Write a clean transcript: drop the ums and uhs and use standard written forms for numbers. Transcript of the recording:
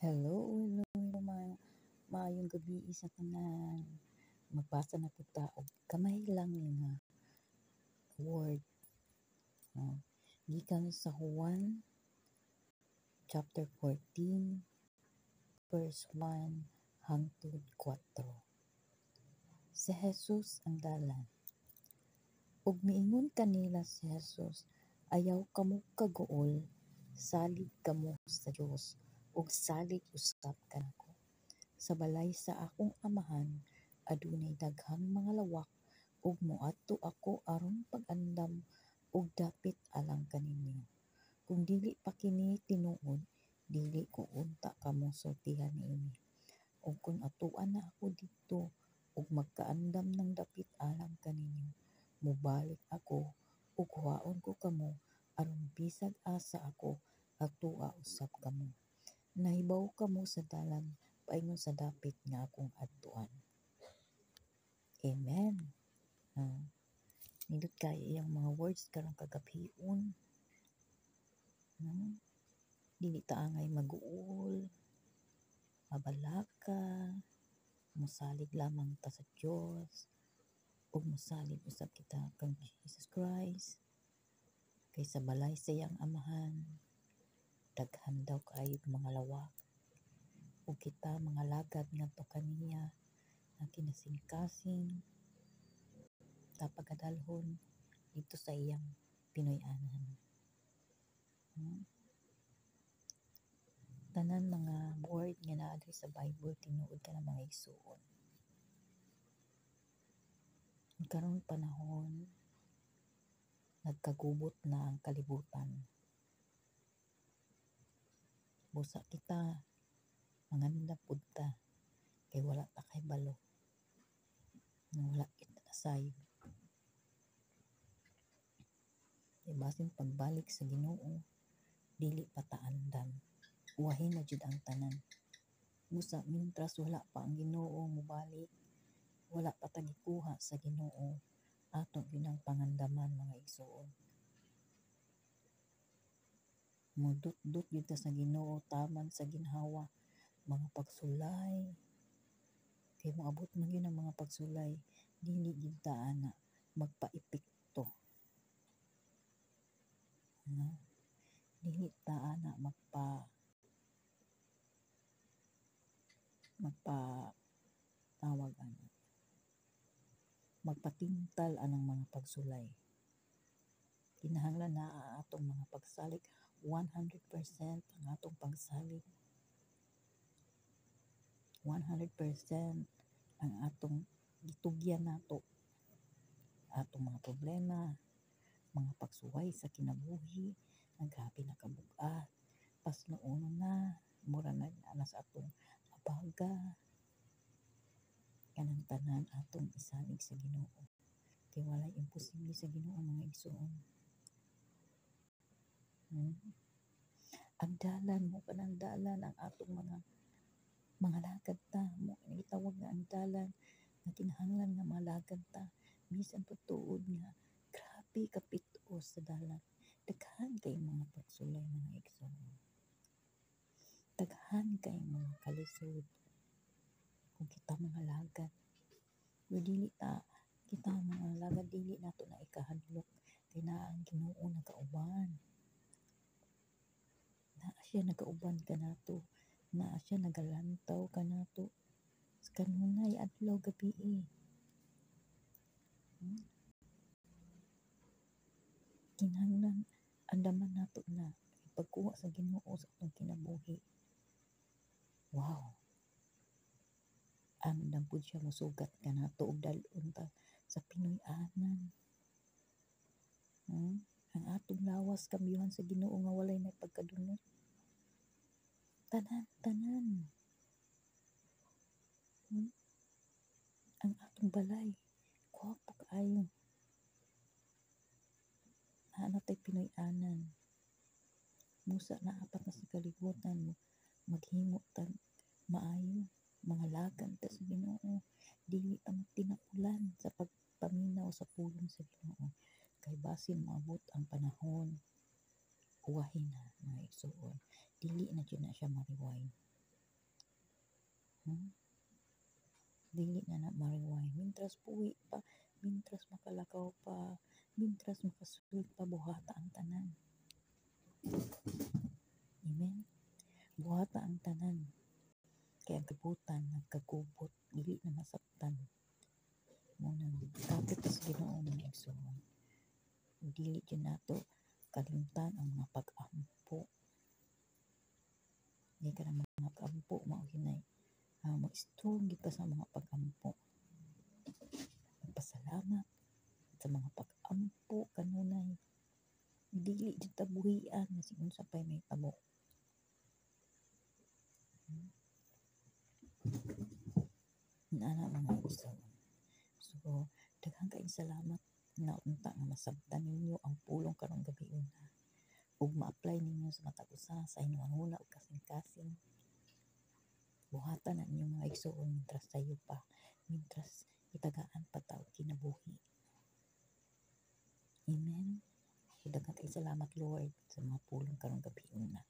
Hello, maayong gabi sa tanan. Magbasa na pud ta og kamay lang nga word. No? Gikan sa Juan chapter 14 verse 1 hangtod 4. Si Jesus ang dalan. Ug miingon kanila si Jesus, ayaw kamo kaguol, salig kamo sa Dios ug salig usab kanako. Sa balay sa akong amahan adunay daghang mga lawak ug moadto ako aron pag-andam og dapit alang kaninyo. Kung dili pa kini tinuod, dili ko unta kamo sultihan niini. Ug kung atuan na ako didto ug magkaandam ng dapit alang kaninyo, mobalik ako ug kuhaon ko kamo aron bisag asa ako atua usab kamo. Nahibaw kamo sa dalan paingon sa dapit nga akong adtuan. Amen. Nindot kayo iyang mga words karong kagabhion. Dili ta angay maguol, mabalaka, mosalig lamang ta sa Dios ug mosalig usab kita kang Jesus Christ. Kay sa balay sa iyang amahan daghan daw kaayo mga lawak ug kita mga lagad ngadto kaniya nga kinasingkasing ta pagkadalhon dito sa iyang Pinoy-anan. Tanan mga word nga naa diri sa Bible tinuod ka na mga igsuon. Karong panahon nagkagubot na ang kalibutan. Busa kita manganda pud ta kay wala ta kay balo. Wala kita nasayod. Basin pagbalik sa Ginoo dili pa ta andam. Uwahin na jud ang tanan. Busa mintras wala pa ang Ginoo mobalik, wala pa ta gikuha sa Ginoo, ato gyud ang pangandaman mga igsuon. Mudot-dot gyud ta sa Ginoo taman sa ginhawa mga pagsulay. Kay moabot man gyud ang mga pagsulay, dili gyud ta ana magpaepekto. Dili ta ana magpatintal anang mga pagsulay. Kinahanglan naa atong mga pagsalig 100% ang atong pagsalig. 100% ang atong gitugyan nato atong mga problema, mga pagsuway sa kinabuhi, naghabi na kabug-at, pasnuono na, mura na sa atong abaga, kanang tanan atong isalig sa Ginoo. Kay walay imposible sa Ginoo mga igsuon. Ang dalan mo kanang dalan ang atong mga lagad ta mo gitawag nga ang dalan nga kinahanglan nga malagad ta bisan pa tuod nga grabe kapit-os sa dalan. Daghan kay mga pagsulay mga igsuon. Daghan kay mga kalisod kung kita mga lagad. Dili ta kita mga lagad dili nato na ikahadlok kay naa ang Ginoo nagauban. Naa siya nagauban kanato, naa siya nagalantaw kanato kanunay adlaw gabi. Kinahanglan andaman nato na pagkuha sa Ginoo sa atong kinabuhi. Wow. Andam pud siya mosugat kanato og dal-on ta sa Pinoy-anan. Ang atong lawas kambyuhan sa Ginoo nga walay na pagkadunot. Tanan. Ang atong balay kuwapo kaayo. Natay Pinoy-anan. Musa na apat na sa kalibutan mo maghimo ta maayo mga lagan ta sa Ginoo. Dili ta magtinapulan sa pagpaminaw sa pulong sa Ginoo. Kay basin moabot ang panahon uwahin na mga igsuon. Dili na dyan na siya mariway. Dili na na mariway. Mintras puwi pa, mintras makalakaw pa, mintras makasulit pa, buhata ang tanan. Amen? Buhata ang tanan. Kaya ang kabutan, nagkagubot, dili na masaktan. Muna, kapit sa Ginoo mga igsoon. Dili dyan nato kalimtan ang mga pag-ampo. Hindi ka na mga pag-ampo, mauhinay. Mag-strong kita sa mga pag-ampo. Magpasalamat sa mga pag-ampo kanunay. Dili dyan tabuhian na sigun sa pay may tabo. Naana mga igsoon. So, daghang kaayong salamat na unta nga masabtan ninyo ang pulong karong gabi una. Ug ma-apply ninyo sa matag usa sa inyong huna ug kasing-kasing. Buhatan na inyong mga igsoon mintras tayo pa, mintras itagaan pa ta og kinabuhi. Amen. Daghang kay salamat Lord sa mga pulong karong gabi una.